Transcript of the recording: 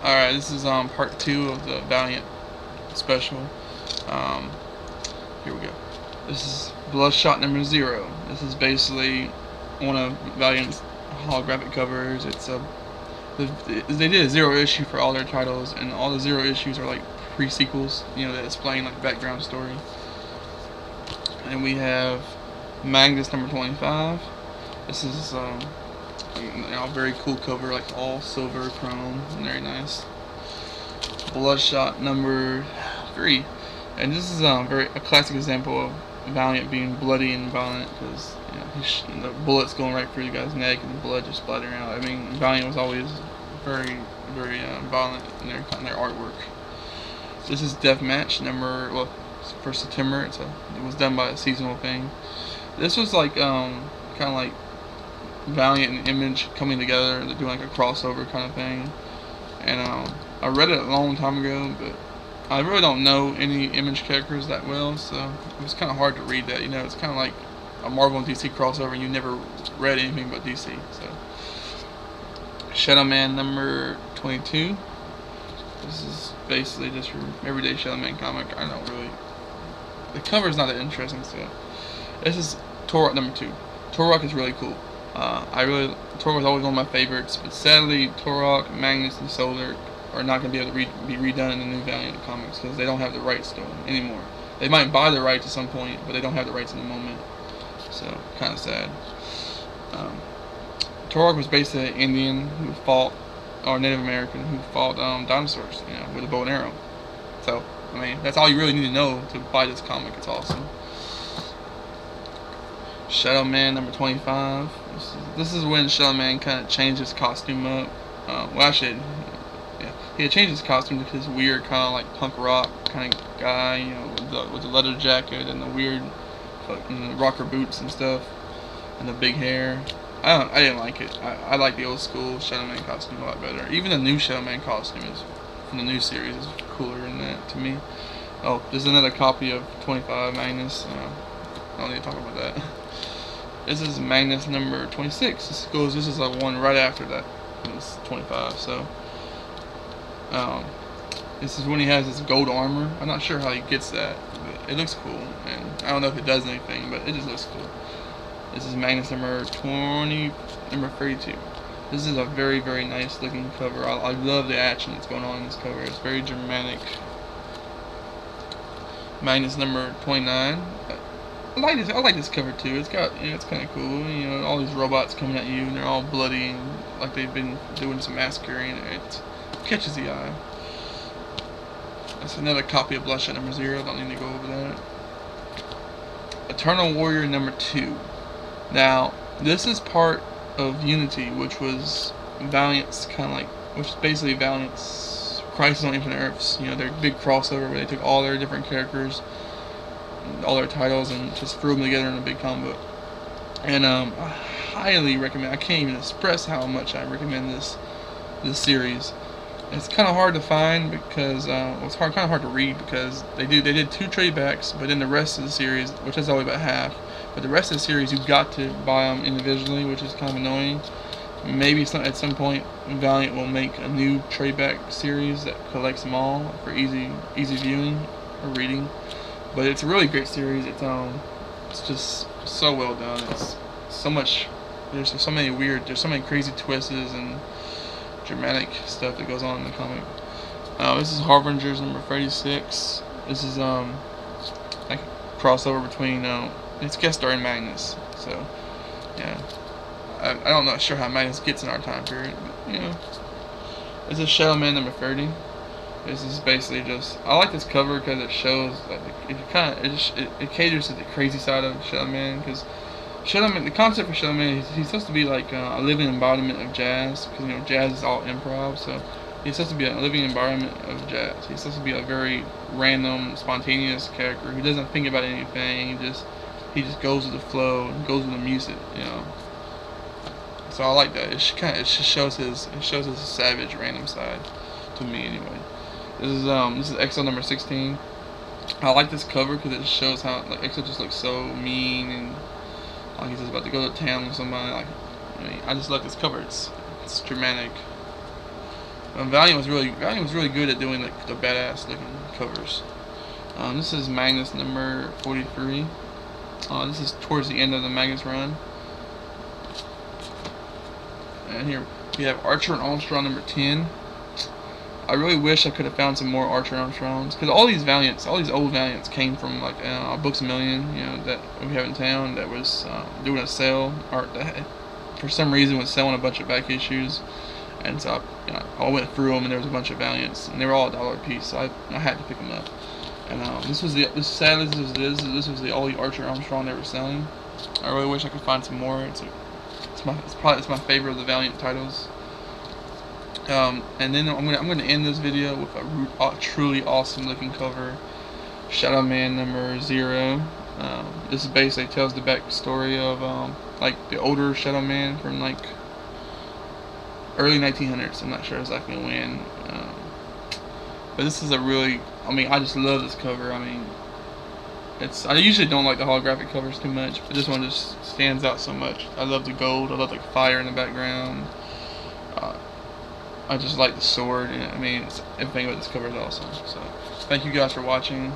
Alright, this is part 2 of the Valiant special. Um, Here we go. This is Bloodshot number 0. This is basically one of Valiant's holographic covers. They did a 0 issue for all their titles, and all the 0 issues are like pre-sequels, that explain like background story. And we have Magnus number 25. This is very cool cover, like all silver chrome, very nice. Bloodshot number 3, and this is a classic example of Valiant being bloody and violent, because the bullets going right through the guy's neck and the blood just splattering out. I mean, Valiant was always very violent in their artwork. This is Deathmatch number for September. It was done by a seasonal thing. This was like kind of like Valiant and Image coming together. They're doing like a crossover kind of thing. And I read it a long time ago, but I really don't know any Image characters that well, so it was kind of hard to read that. It's kind of like a Marvel and DC crossover, and you never read anything but DC. So, Shadow Man number 22. This is basically just your everyday Shadow Man comic. The cover is not that interesting, so this is Turok number 2. Turok is really cool. Turok was always one of my favorites, but sadly Turok, Magnus, and Solar are not going to be able to be redone in the new Valiant comics because they don't have the rights to them anymore. They might buy the rights at some point, but they don't have the rights in the moment. So, kind of sad. Turok was basically an Indian who fought, or Native American who fought dinosaurs, with a bow and arrow. So, I mean, that's all you really need to know to buy this comic. It's awesome. Shadow Man number 25. This is when Shadow Man kind of changed his costume up. He had changed his costume to this weird kind of like punk rock kind of guy, with the leather jacket and the weird fucking rocker boots and stuff, and the big hair. I didn't like it. I like the old school Shadow Man costume a lot better. Even the new Shadow Man costume from the new series is cooler than that to me. Oh, there's another copy of 25 Magnus. I don't need to talk about that. This is Magnus number 26. This is like one right after that. It's 25. So, this is when he has his gold armor. I'm not sure how he gets that, but it looks cool. And I don't know if it does anything, but it just looks cool. This is Magnus number 32. This is a very nice looking cover. I love the action that's going on in this cover. It's very dramatic. Magnus number 29. I like this cover too. It's kind of cool. All these robots coming at you, and they're all bloody, and like they've been doing some massacring. It catches the eye. That's another copy of Bloodshot number 0. Don't need to go over that. Eternal Warrior number 2. Now, this is part of Unity, which was Valiant's which is basically Valiant's Crisis on Infinite Earths. Their big crossover where they took all their different characters, all their titles, and just threw them together in a big comic book. And I highly recommend. I can't even express how much I recommend this series. It's kind of hard to find because it's kind of hard to read because they did 2 trade backs, but then the rest of the series, which is only about half, but the rest of the series you've got to buy them individually, which is kind of annoying. Maybe at some point Valiant will make a new trade back series that collects them all for easy viewing or reading. But it's a really great series. It's just so well done. It's so much. There's so many crazy twists and dramatic stuff that goes on in the comic. This is Harbingers number 36. This is like a crossover between it's guest starring Magnus. So yeah, I'm not sure how Magnus gets in our time period, but this is Shadow Man number 30. This is basically I like this cover because it shows it caters to the crazy side of Shadow Man, because Shadow Man, the concept for Shadow Man, he's supposed to be like a living embodiment of jazz, because jazz is all improv, so he's supposed to be a living embodiment of jazz. He's supposed to be a very random, spontaneous character who doesn't think about anything. He just goes with the flow and goes with the music, So I like that. It just shows his savage, random side to me, anyway. This is XL number 16. I like this cover because it shows how XL just looks so mean, and like he's just about to go to town with somebody. I just like this cover. It's dramatic. Valiant was really good at doing the badass looking covers. This is Magnus number 43. This is towards the end of the Magnus run. And here we have Archer and Armstrong number 10. I really wish I could have found some more Archer and Armstrongs, because all these old Valiants came from like Books A Million, you know, that we have in town, that was doing a sale, or that for some reason was selling a bunch of back issues. And so I went through them, and there was a bunch of Valiants, and they were all $1 a piece, so I had to pick them up. And sadly this was the only Archer Armstrong they were selling. I really wish I could find some more. It's my favorite of the Valiant titles. And then I'm gonna end this video with a truly awesome looking cover, Shadow Man number 0. This basically tells the backstory of like the older Shadow Man from like early 1900s. I'm not sure exactly when, but this is a really, I just love this cover. I usually don't like the holographic covers too much, but this one just stands out so much. I love the gold. I love the fire in the background. I just like the sword. Everything about this cover is awesome. So, thank you guys for watching.